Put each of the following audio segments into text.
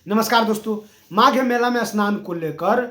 नमस्कार दोस्तों, माघ मेला में स्नान को लेकर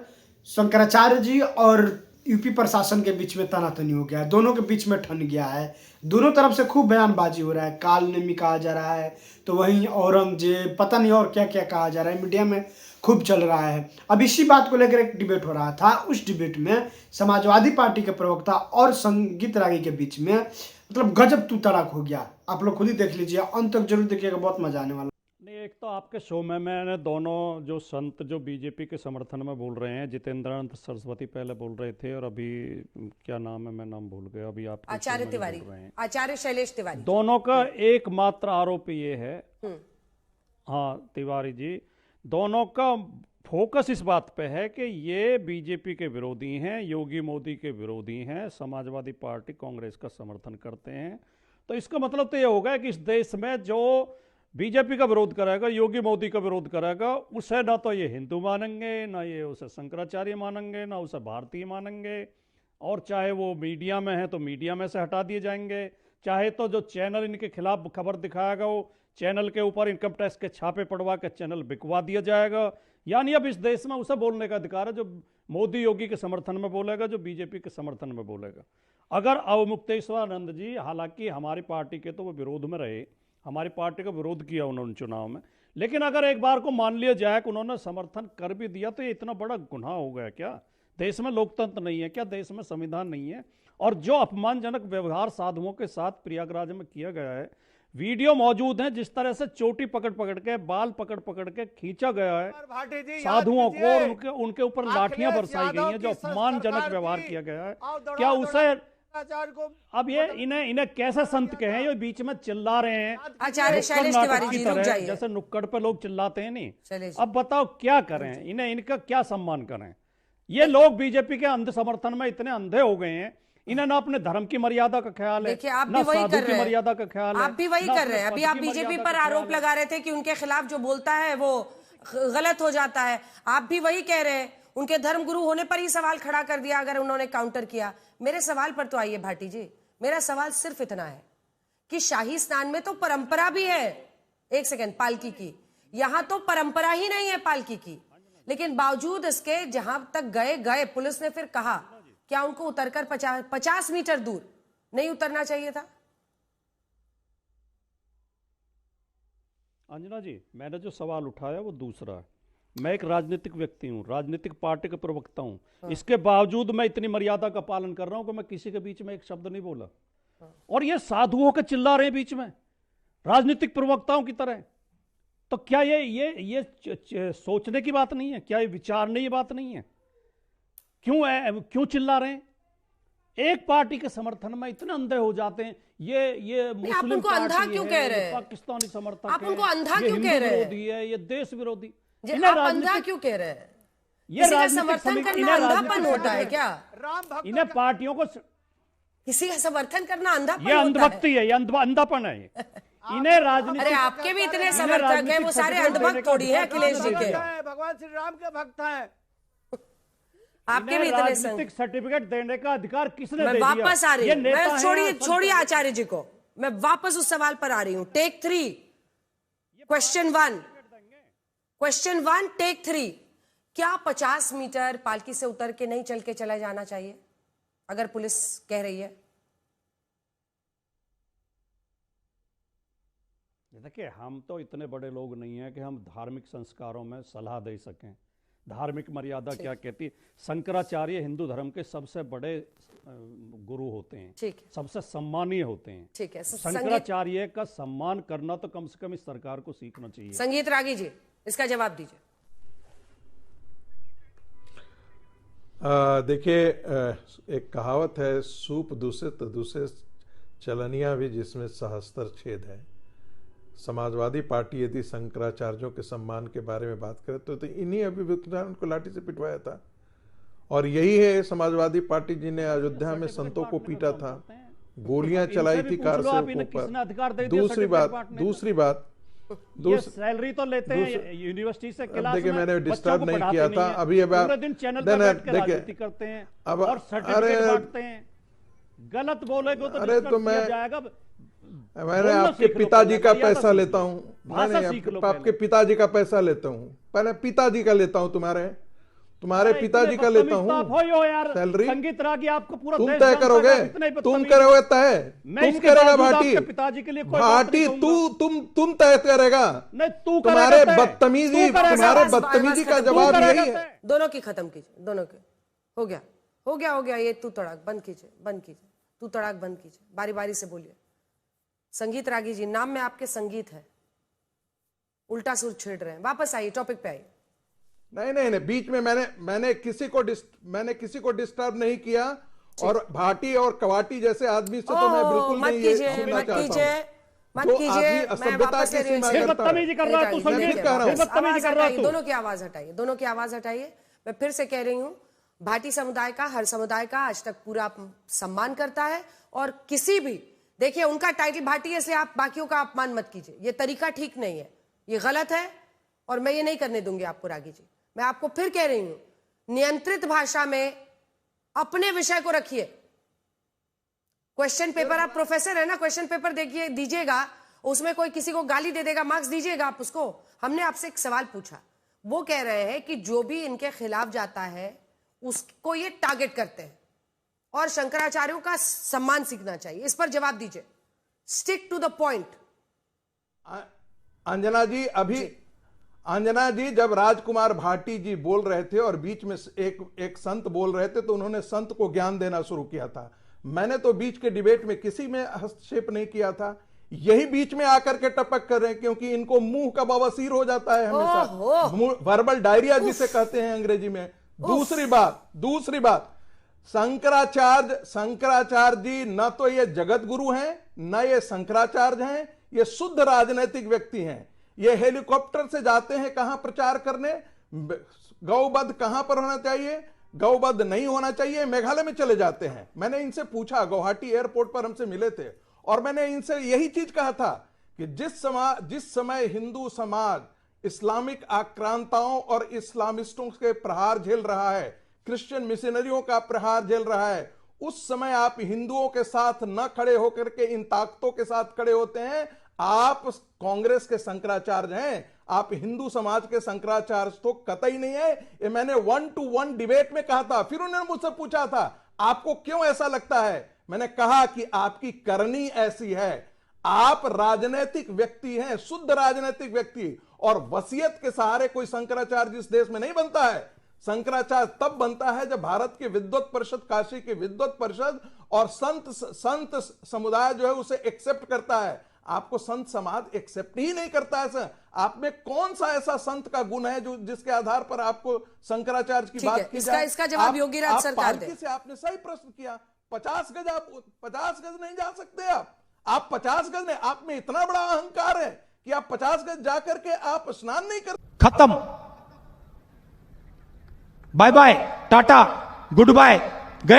शंकराचार्य जी और यूपी प्रशासन के बीच में तनातनी हो गया है। दोनों के बीच में ठन गया है। दोनों तरफ से खूब बयानबाजी हो रहा है। काल नेमी कहा जा रहा है तो वहीं औरंगजेब, पता नहीं और क्या क्या कहा जा रहा है। मीडिया में खूब चल रहा है। अब इसी बात को लेकर एक डिबेट हो रहा था। उस डिबेट में समाजवादी पार्टी के प्रवक्ता और संगीत रागी के बीच में मतलब गजब तू तड़ाक हो गया। आप लोग खुद ही देख लीजिए, अंत तक जरूर देखिएगा, बहुत मजा आने वाला। नहीं, एक तो आपके शो में मैंने दोनों जो संत जो बीजेपी के समर्थन में बोल रहे हैं, जितेंद्रानंद सरस्वती पहले बोल रहे थे और अभी क्या नाम है, मैं नाम भूल गया अभी। आप आचार्य तिवारी, आचार्य शैलेश तिवारी, दोनों का एकमात्र आरोप ये है, हाँ तिवारी जी, दोनों का फोकस इस बात पे है कि ये बीजेपी के विरोधी हैं, योगी मोदी के विरोधी हैं, समाजवादी पार्टी कांग्रेस का समर्थन करते हैं। तो इसका मतलब तो ये होगा कि इस देश में जो बीजेपी का विरोध करेगा, योगी मोदी का विरोध करेगा, उसे ना तो ये हिंदू मानेंगे, ना ये उसे शंकराचार्य मानेंगे, ना उसे भारतीय मानेंगे। और चाहे वो मीडिया में है तो मीडिया में से हटा दिए जाएंगे, चाहे तो जो चैनल इनके खिलाफ खबर दिखाएगा वो चैनल के ऊपर इनकम टैक्स के छापे पड़वा के चैनल बिकवा दिया जाएगा। यानी अब इस देश में उसे बोलने का अधिकार है जो मोदी योगी के समर्थन में बोलेगा, जो बीजेपी के समर्थन में बोलेगा। अगर अवमुक्तेश्वरानंद जी, हालांकि हमारी पार्टी के तो वो विरोध में रहे, हमारी पार्टी का विरोध किया उन्होंने चुनाव में, लेकिन अगर एक बार को मान लिया जाए कि उन्होंने समर्थन कर भी दिया तो ये इतना बड़ा गुनाह हो गया क्या? देश में लोकतंत्र नहीं है क्या? देश में संविधान नहीं है? और जो अपमानजनक व्यवहार साधुओं के साथ प्रयागराज में किया गया है, वीडियो मौजूद है, जिस तरह से चोटी पकड़ पकड़ के, बाल पकड़ पकड़ के खींचा गया है साधुओं को, और उनके ऊपर लाठियां बरसाई गई हैं, जो अपमानजनक व्यवहार किया गया है, क्या उसे अब ये इन्हें कैसे संत कहें? ये बीच में चिल्ला रहे हैं आचार्य शैलेश तिवारी जी, रुक जाइए। जैसे नुक्कड़ पे लोग चिल्लाते हैं नहीं। अब बताओ क्या करें, इनका क्या सम्मान करें? ये लोग बीजेपी के अंध समर्थन में इतने अंधे हो गए हैं, इन्हें ना अपने धर्म की मर्यादा का ख्याल है, देखिए आप ना भी वही कर रहे हैं, मर्यादा का ख्याल है, आप भी वही कर रहे हैं। अभी आप बीजेपी पर आरोप लगा रहे थे कि उनके खिलाफ जो बोलता है वो गलत हो जाता है। आप भी वही कह रहे हैं, उनके धर्मगुरु होने पर ही सवाल खड़ा कर दिया अगर उन्होंने काउंटर किया। मेरे सवाल पर तो आइए भाटी जी। मेरा सवाल सिर्फ इतना है कि शाही स्नान में तो परंपरा भी है, एक सेकंड, पालकी की। यहां तो परंपरा ही नहीं है पालकी की, लेकिन बावजूद इसके जहां तक गए पुलिस ने फिर कहा, क्या उनको उतरकर 50 मीटर दूर नहीं उतरना चाहिए था? अंजना जी, मैंने जो सवाल उठाया वो दूसरा है। मैं एक राजनीतिक व्यक्ति हूँ, राजनीतिक पार्टी का प्रवक्ता हूँ, इसके बावजूद मैं इतनी मर्यादा का पालन कर रहा हूँ कि मैं किसी के बीच में एक शब्द नहीं बोला। और ये साधुओं के चिल्ला रहे हैं बीच में राजनीतिक प्रवक्ताओं की तरह। तो क्या ये सोचने की बात नहीं है? क्या ये विचारने की बात नहीं है? क्यों चिल्ला रहे हैं? एक पार्टी के समर्थन में इतने अंधे हो जाते हैं। ये मुस्लिम उनको अंधा क्यों कह रहे हैं? पाकिस्तानी समर्थक, आप उनको अंधा क्यों कह रहे हैं? ये देश विरोधी, आप अंधा क्यों कह रहे हैं? किसी का समर्थन करना अंधापन होता है क्या? इन्हें पार्टियों को किसी का समर्थन करना अंधापन, ये अंधभक्ति है, ये अंधापन है। इन्हें राजनीति, अरे आपके भी इतने समर्थक हैं, वो सारे अंधभक्त थोड़ी है अखिलेश जी के। भगवान श्री राम के भक्त हैं। आपके भी इतने राजनीतिक सर्टिफिकेट देने का अधिकार किसने दे दिया? वापस आ रही हूँ, छोड़िए आचार्य जी को, मैं वापस उस सवाल पर आ रही हूँ। Take 3, question one, take 3। क्या 50 मीटर पालकी से उतर के नहीं चल के चला जाना चाहिए अगर पुलिस कह रही है? देखिए, हम तो इतने बड़े लोग नहीं हैं कि हम धार्मिक संस्कारों में सलाह दे सकें। धार्मिक मर्यादा क्या कहती है? शंकराचार्य हिंदू धर्म के सबसे बड़े गुरु होते हैं, सबसे सम्मानीय होते हैं। ठीक है, शंकराचार्य का सम्मान करना तो कम से कम इस सरकार को सीखना चाहिए। संगीत रागी जी, इसका जवाब दीजिए। देखिए, एक कहावत है, सूप दूषित दूसरे चलनिया भी जिसमें सहस्त्र छेद है। समाजवादी पार्टी यदि शंकराचार्यों के सम्मान के बारे में बात करे तो इन्हीं अभियुक्तों ने उनको लाठी से पिटवाया था। और यही है समाजवादी पार्टी जिन्हें अयोध्या में संतों को पीटा था, गोलियां चलाई थी कार से ऊपर। दूसरी बात सैलरी तो लेते हैं यूनिवर्सिटी से, क्लास देखिए मैंने डिस्टर्ब नहीं किया था अभी। अब पूरे दिन चैनल पर बैठ के राजनीति करते हैं और सर्टिफिकेट बांटते हैं। गलत बोलेगा तो अरे तो मैं जाएगा। मैंने बोलना आपके सीख लो पिताजी पहले, का मर्यादा पैसा सीख लेता लो। हूँ, भाषा मैंने सीख लो आपके पहले। पिताजी का पैसा लेता हूँ, पहले पिताजी का लेता हूँ, तुम्हारे अरे पिताजी इतने का लेता बदतमीज तो आप हूँ हो यार। सैलरी। संगीत रागी आपको पूरा तुम देश तय जानता है करोगे, कि आप इतने तुम बदतमीज करोगे तय, मैं तुम इसके करेगा बावजूद भाटी, आपके पिताजी के लिए कोई बात भाटी नहीं कहूंगा। तुम तय करेगा। नहीं, तू तुम्हारे करेगा तय। बदतमीजी, तू करेगा। तुम्हारे बस, बदतमीजी बस का खत्म। जवाब तू करेगा यही है। तय। दोनों की खत्म कीजिए, दोनों के। हो गया, हो गया, हो गया। ये तू तड़ाक बंद कीजिए, बंद कीजिए। तू तड़ाक बंद कीजिए, बारी बारी से बोलिए। संगीत रागी जी, नाम में आपके संगीत है, उल्टा सुर छेड़ रहे हैं। वापस आइए, टॉपिक पे आइए। नहीं, बीच में मैंने किसी को डिस्टर्ब नहीं किया, और भाटी और कवाटी जैसे आदमी से तो मैं बिल्कुल मत नहीं ये कीजिए, सुनना मत चाहता कीजिए, हूं। मत जो कीजिए। आदमी मैं असभ्यता वापस की ले रही हूँ सीमा इसे। फिर करता बदतमीजी है। कर रहा है तू, देखिए, संगीत। देखिए, कह रहा हूं। फिर बदतमीजी आवाज कर रहा है हटाइए, तू। दोनों की आवाज हटाइए, दोनों की आवाज हटाइए। मैं फिर से कह रही हूँ, भाटी समुदाय का, हर समुदाय का आज तक पूरा सम्मान करता है। और किसी भी, देखिए उनका टाइटल भाटी है, इसलिए आप बाकियों का अपमान मत कीजिए। ये तरीका ठीक नहीं है, ये गलत है, और मैं ये नहीं करने दूंगी आपको। रागी जी, मैं आपको फिर कह रही हूं, नियंत्रित भाषा में अपने विषय को रखिए। क्वेश्चन पेपर, आप प्रोफेसर है ना, क्वेश्चन पेपर देखिए, दीजिएगा, उसमें कोई किसी को गाली दे देगा, मार्क्स दीजिएगा आप उसको। हमने आपसे एक सवाल पूछा, वो कह रहे हैं कि जो भी इनके खिलाफ जाता है उसको ये टारगेट करते हैं, और शंकराचार्यों का सम्मान सीखना चाहिए। इस पर जवाब दीजिए, stick to the point. Anjana ji, जब राजकुमार भाटी जी बोल रहे थे और बीच में एक संत बोल रहे थे, तो उन्होंने संत को ज्ञान देना शुरू किया था। मैंने तो बीच के डिबेट में किसी में हस्तक्षेप नहीं किया था। यही बीच में आकर के टपक कर रहे हैं, क्योंकि इनको मुंह का बवासीर हो जाता है हमेशा, वर्बल डायरिया जिसे कहते हैं अंग्रेजी में। दूसरी बात, शंकराचार्य जी न तो ये जगत गुरु हैं, न ये शंकराचार्य हैं, ये शुद्ध राजनीतिक व्यक्ति हैं। ये हेलीकॉप्टर से जाते हैं कहां प्रचार करने, गौवध कहां पर होना चाहिए, गौवध नहीं होना चाहिए, मेघालय में चले जाते हैं। मैंने इनसे पूछा, गुवाहाटी एयरपोर्ट पर हमसे मिले थे, और मैंने इनसे यही चीज कहा था कि जिस समय हिंदू समाज इस्लामिक आक्रांताओं और इस्लामिस्टों के प्रहार झेल रहा है, क्रिश्चियन मिशनरियों का प्रहार झेल रहा है, उस समय आप हिंदुओं के साथ न खड़े होकर के इन ताकतों के साथ खड़े होते हैं। आप कांग्रेस के शंकराचार्य हैं, आप हिंदू समाज के शंकराचार्य तो कतई नहीं है। ये मैंने 1-to-1 डिबेट में कहा था। फिर उन्होंने मुझसे पूछा था, आपको क्यों ऐसा लगता है? मैंने कहा कि आपकी करनी ऐसी है, आप राजनीतिक व्यक्ति हैं, शुद्ध राजनीतिक व्यक्ति, और वसीयत के सहारे कोई शंकराचार्य इस देश में नहीं बनता है। शंकराचार्य तब बनता है जब भारत के विद्वत परिषद, काशी के विद्वत परिषद और संत समुदाय जो है उसे एक्सेप्ट करता है। आपको संत समाज एक्सेप्ट ही नहीं करता है सर। आप में कौन सा ऐसा संत का गुण है जो जिसके आधार पर आपको शंकराचार्य की बात की जाए? इसका जवाब योगीराज सरकार दे। से आपने सही प्रश्न किया। 50 गज, आप 50 गज नहीं जा सकते। आप 50 गज नहीं, आप में इतना बड़ा अहंकार है कि आप 50 गज जाकर के आप स्नान नहीं कर। खत्म, bye bye, tata, good bye.